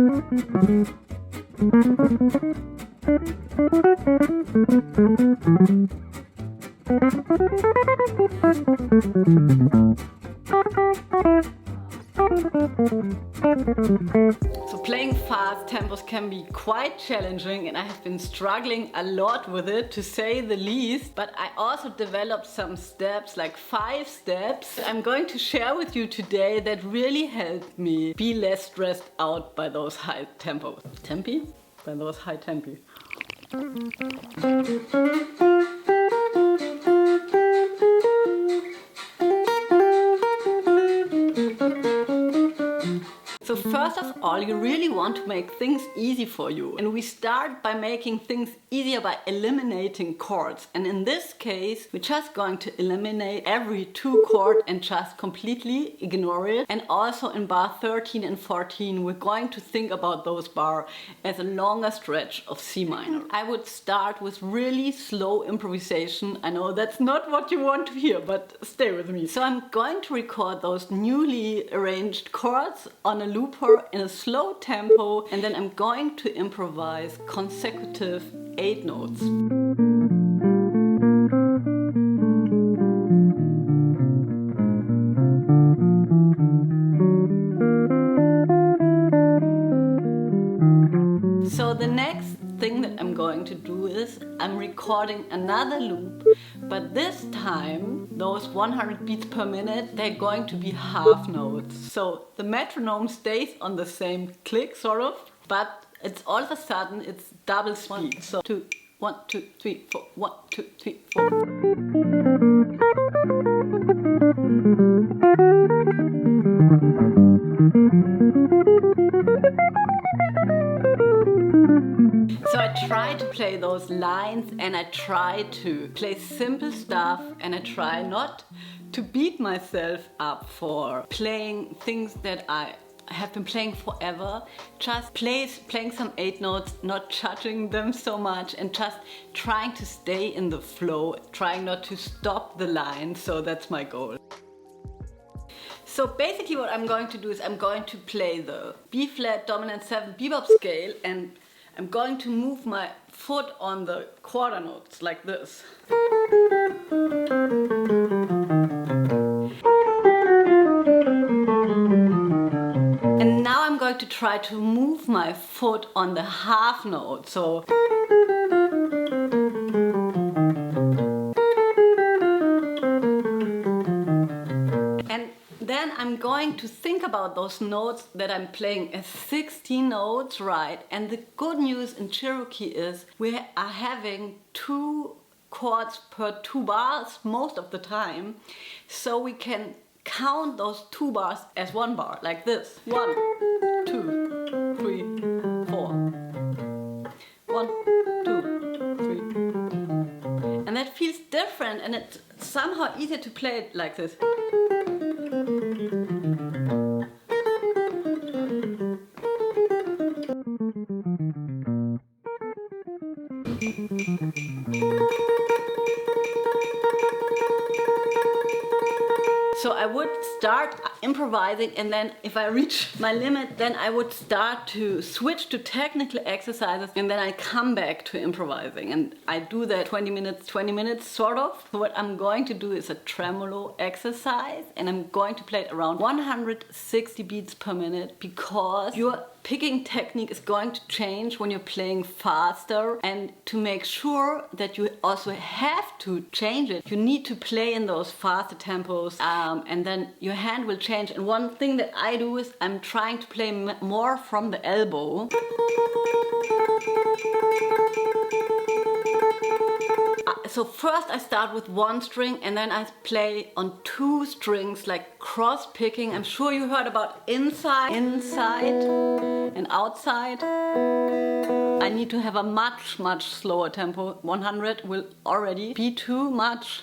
So playing fast tempos can be quite challenging, and I have been struggling a lot with it, to say the least. But I also developed some steps, like 5 steps, I'm going to share with you today that really helped me be less stressed out by those high tempos. Tempi? By those high tempi. So first of all, you really want to make things easy for you. And we start by making things easier by eliminating chords. And in this case, we're just going to eliminate every 2 chord and just completely ignore it. And also in bar 13 and 14, we're going to think about those bars as a longer stretch of C minor. I would start with really slow improvisation. I know that's not what you want to hear, but stay with me. So I'm going to record those newly arranged chords on a looper in a slow tempo, and then I'm going to improvise consecutive 8 notes. So the next thing that I'm going to do is I'm recording another loop, but this time those 100 beats per minute, they're going to be half notes. So the metronome stays on the same click sort of, but it's all of a sudden it's double speed. So 2, 1, 2, 3, 4, 1, 2, 3, 4. So I try to play those lines, and I try to play simple stuff, and I try not to beat myself up for playing things that I have been playing forever. Just playing some 8 notes, not judging them so much, and just trying to stay in the flow, trying not to stop the line. So that's my goal. So basically what I'm going to do is I'm going to play the B flat dominant 7 bebop scale, and I'm going to move my foot on the quarter notes like this. And now I'm going to try to move my foot on the half note. So then I'm going to think about those notes that I'm playing as 16 notes, right? And the good news in Cherokee is we are having 2 chords per 2 bars most of the time. So we can count those 2 bars as 1 bar, like this. 1, 2, 3, 4. 1, 2, 3. And that feels different, and it's somehow easier to play it like this. So I would start improvising, and then if I reach my limit, then I would start to switch to technical exercises, and then I come back to improvising. And I do that 20 minutes sort of. So what I'm going to do is a tremolo exercise, and I'm going to play it around 160 beats per minute, because your picking technique is going to change when you're playing faster. And to make sure that you also have to change it, you need to play in those faster tempos, and then your hand will change. And one thing that I do is I'm trying to play more from the elbow. So first I start with 1 string, and then I play on 2 strings, like cross picking. I'm sure you heard about inside, and outside. I need to have a much slower tempo. 100 will already be too much.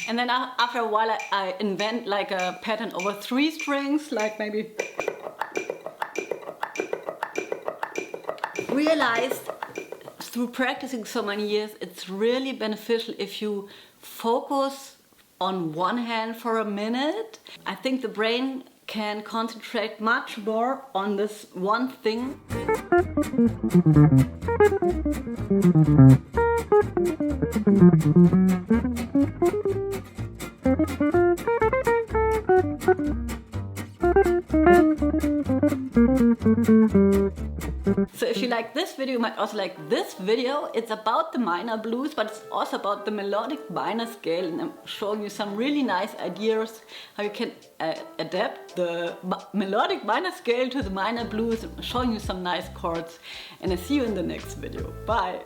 And then after a while I invent like a pattern over 3 strings, like maybe. Realized through practicing so many years, it's really beneficial if you focus on one hand for a minute, I think the brain can concentrate much more on this one thing. So if you like this video, you might also like this video. It's about the minor blues, but it's also about the melodic minor scale, and I'm showing you some really nice ideas how you can adapt the melodic minor scale to the minor blues. I'm showing you some nice chords, and I see you in the next video. Bye!